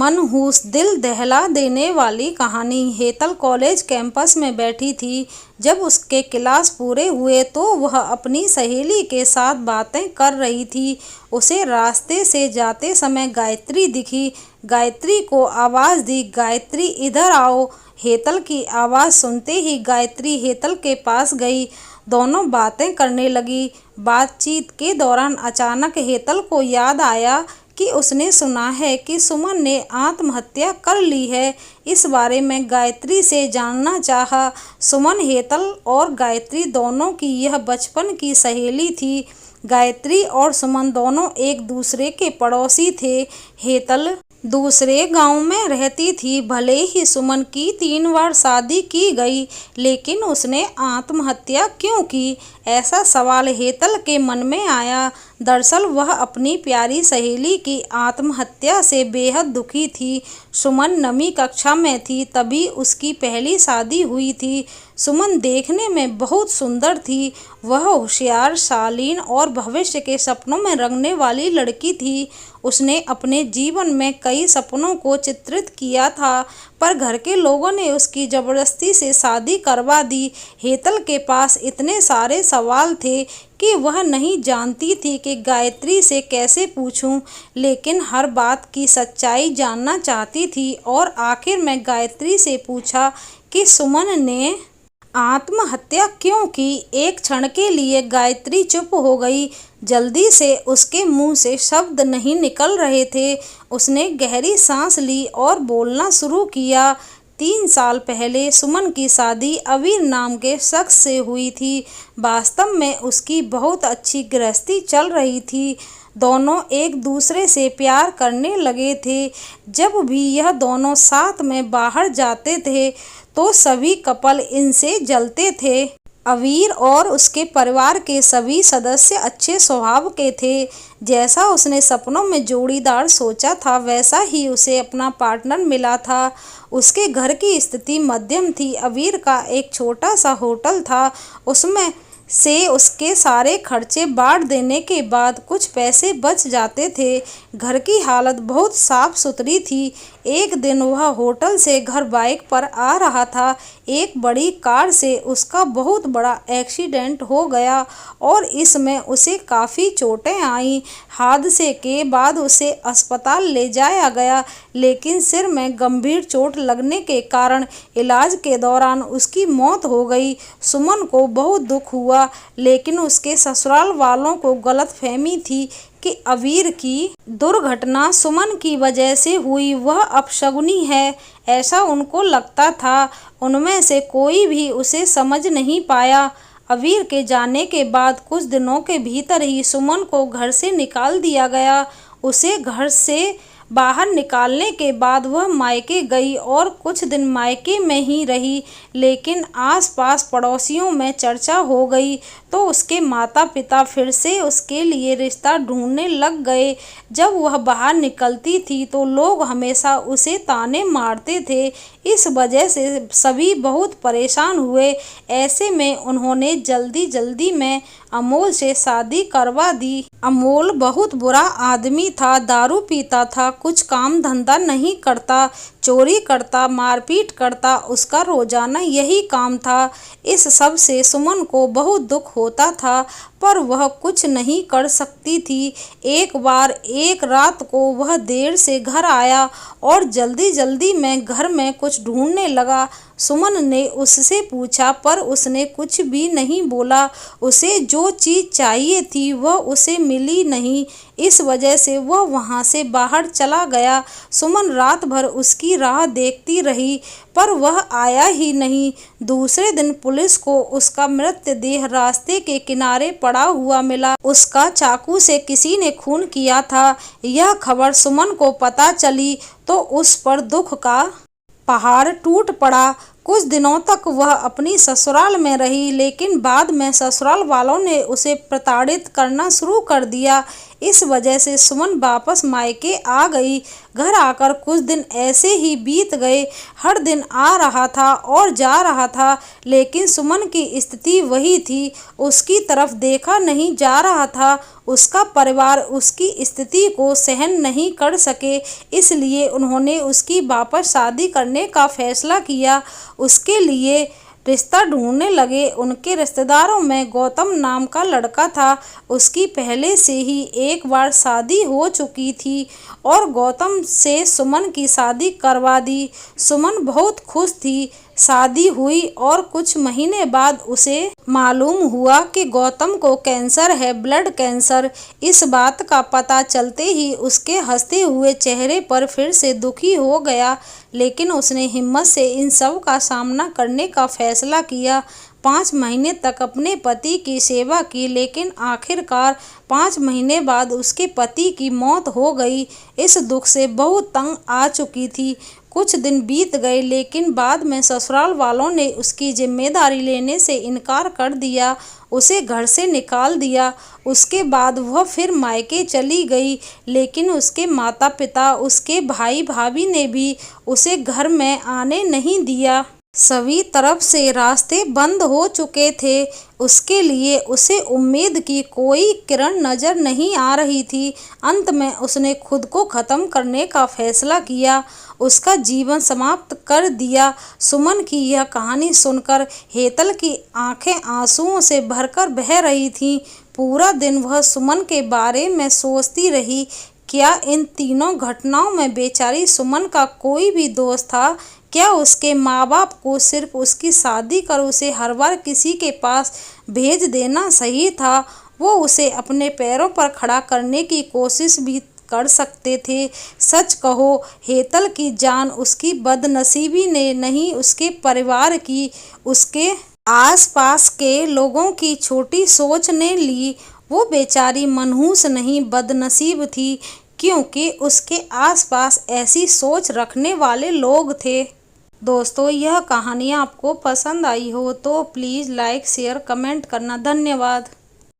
मनहूस दिल दहला देने वाली कहानी। हेतल कॉलेज कैंपस में बैठी थी। जब उसके क्लास पूरे हुए तो वह अपनी सहेली के साथ बातें कर रही थी। उसे रास्ते से जाते समय गायत्री दिखी। गायत्री को आवाज़ दी, गायत्री इधर आओ। हेतल की आवाज़ सुनते ही गायत्री हेतल के पास गई। दोनों बातें करने लगी। बातचीत के दौरान अचानक हेतल को याद आया कि उसने सुना है कि सुमन ने आत्महत्या कर ली है। इस बारे में गायत्री से जानना चाहा। सुमन, हेतल और गायत्री दोनों की यह बचपन की सहेली थी। गायत्री और सुमन दोनों एक दूसरे के पड़ोसी थे। हेतल दूसरे गांव में रहती थी। भले ही सुमन की 3 बार शादी की गई, लेकिन उसने आत्महत्या क्यों की, ऐसा सवाल हेतल के मन में आया। दरअसल वह अपनी प्यारी सहेली की आत्महत्या से बेहद दुखी थी। सुमन 9वीं कक्षा में थी, तभी उसकी पहली शादी हुई थी। सुमन देखने में बहुत सुंदर थी। वह होशियार, शालीन और भविष्य के सपनों में रंगने वाली लड़की थी। उसने अपने जीवन में कई सपनों को चित्रित किया था, पर घर के लोगों ने उसकी ज़बरदस्ती से शादी करवा दी। हेतल के पास इतने सारे सवाल थे कि वह नहीं जानती थी कि गायत्री से कैसे पूछूं, लेकिन हर बात की सच्चाई जानना चाहती थी और आखिर में गायत्री से पूछा कि सुमन ने आत्महत्या क्यों की। एक क्षण के लिए गायत्री चुप हो गई। जल्दी से उसके मुंह से शब्द नहीं निकल रहे थे। उसने गहरी सांस ली और बोलना शुरू किया। 3 साल पहले सुमन की शादी अवीर नाम के शख्स से हुई थी। वास्तव में उसकी बहुत अच्छी गृहस्थी चल रही थी। दोनों एक दूसरे से प्यार करने लगे थे। जब भी यह दोनों साथ में बाहर जाते थे तो सभी कपल इनसे जलते थे। अवीर और उसके परिवार के सभी सदस्य अच्छे स्वभाव के थे। जैसा उसने सपनों में जोड़ीदार सोचा था, वैसा ही उसे अपना पार्टनर मिला था। उसके घर की स्थिति मध्यम थी। अवीर का एक छोटा सा होटल था। उसमें से उसके सारे खर्चे बांट देने के बाद कुछ पैसे बच जाते थे। घर की हालत बहुत साफ सुथरी थी। एक दिन वह होटल से घर बाइक पर आ रहा था। एक बड़ी कार से उसका बहुत बड़ा एक्सीडेंट हो गया और इसमें उसे काफ़ी चोटें आईं। हादसे के बाद उसे अस्पताल ले जाया गया, लेकिन सिर में गंभीर चोट लगने के कारण इलाज के दौरान उसकी मौत हो गई। सुमन को बहुत दुख हुआ, लेकिन उसके ससुराल वालों को गलतफहमी थी कि अवीर की दुर्घटना सुमन की वजह से हुई, वह अपशगुनी है, ऐसा उनको लगता था। उनमें से कोई भी उसे समझ नहीं पाया। अवीर के जाने के बाद कुछ दिनों के भीतर ही सुमन को घर से निकाल दिया गया। उसे घर से बाहर निकालने के बाद वह मायके गई और कुछ दिन मायके में ही रही, लेकिन आसपास पड़ोसियों में चर्चा हो गई तो उसके माता पिता फिर से उसके लिए रिश्ता ढूंढने लग गए। जब वह बाहर निकलती थी तो लोग हमेशा उसे ताने मारते थे। इस वजह से सभी बहुत परेशान हुए। ऐसे में उन्होंने जल्दी जल्दी में अमोल से शादी करवा दी। अमोल बहुत बुरा आदमी था, दारू पीता था, कुछ काम धंधा नहीं करता, चोरी करता, मारपीट करता, उसका रोजाना यही काम था। इस सब से सुमन को बहुत दुख होता था, पर वह कुछ नहीं कर सकती थी। एक बार एक रात को वह देर से घर आया और जल्दी जल्दी में घर में कुछ ढूंढने लगा। सुमन ने उससे पूछा, पर उसने कुछ भी नहीं बोला। उसे जो चीज़ चाहिए थी वह उसे मिली नहीं। इस वजह से वह वहाँ से बाहर चला गया। सुमन रात भर उसकी राह देखती रही, पर वह आया ही नहीं। दूसरे दिन पुलिस को उसका मृतदेह रास्ते के किनारे पड़ा हुआ मिला। उसका चाकू से किसी ने खून किया था। यह खबर सुमन को पता चली तो उस पर दुख का पहाड़ टूट पड़ा। कुछ दिनों तक वह अपनी ससुराल में रही, लेकिन बाद में ससुराल वालों ने उसे प्रताड़ित करना शुरू कर दिया। इस वजह से सुमन वापस मायके आ गई। घर आकर कुछ दिन ऐसे ही बीत गए। हर दिन आ रहा था और जा रहा था, लेकिन सुमन की स्थिति वही थी। उसकी तरफ देखा नहीं जा रहा था। उसका परिवार उसकी स्थिति को सहन नहीं कर सके, इसलिए उन्होंने उसकी वापस शादी करने का फैसला किया। उसके लिए रिश्ता ढूंढने लगे। उनके रिश्तेदारों में गौतम नाम का लड़का था। उसकी पहले से ही एक बार शादी हो चुकी थी और गौतम से सुमन की शादी करवा दी। सुमन बहुत खुश थी। शादी हुई और कुछ महीने बाद उसे मालूम हुआ कि गौतम को कैंसर है, ब्लड कैंसर। इस बात का पता चलते ही उसके हंसते हुए चेहरे पर फिर से दुखी हो गया, लेकिन उसने हिम्मत से इन सब का सामना करने का फैसला किया। 5 महीने तक अपने पति की सेवा की, लेकिन आखिरकार 5 महीने बाद उसके पति की मौत हो गई। इस दुख से बहुत तंग आ चुकी थी। कुछ दिन बीत गए, लेकिन बाद में ससुराल वालों ने उसकी जिम्मेदारी लेने से इनकार कर दिया। उसे घर से निकाल दिया। उसके बाद वह फिर मायके चली गई, लेकिन उसके माता पिता, उसके भाई भाभी ने भी उसे घर में आने नहीं दिया। सभी तरफ से रास्ते बंद हो चुके थे। उसके लिए उसे उम्मीद की कोई किरण नजर नहीं आ रही थी। अंत में उसने खुद को ख़त्म करने का फैसला किया, उसका जीवन समाप्त कर दिया। सुमन की यह कहानी सुनकर हेतल की आंखें आंसुओं से भरकर बह रही थीं। पूरा दिन वह सुमन के बारे में सोचती रही। क्या इन तीनों घटनाओं में बेचारी सुमन का कोई भी दोष था? क्या उसके माँ बाप को सिर्फ उसकी शादी कर उसे हर बार किसी के पास भेज देना सही था? वो उसे अपने पैरों पर खड़ा करने की कोशिश भी कर सकते थे। सच कहो, हेतल की जान उसकी बदनसीबी ने नहीं, उसके परिवार की, उसके आसपास के लोगों की छोटी सोच ने ली। वो बेचारी मनहूस नहीं, बदनसीब थी, क्योंकि उसके आसपास ऐसी सोच रखने वाले लोग थे। दोस्तों, यह कहानी आपको पसंद आई हो तो प्लीज़ लाइक, शेयर, कमेंट करना। धन्यवाद।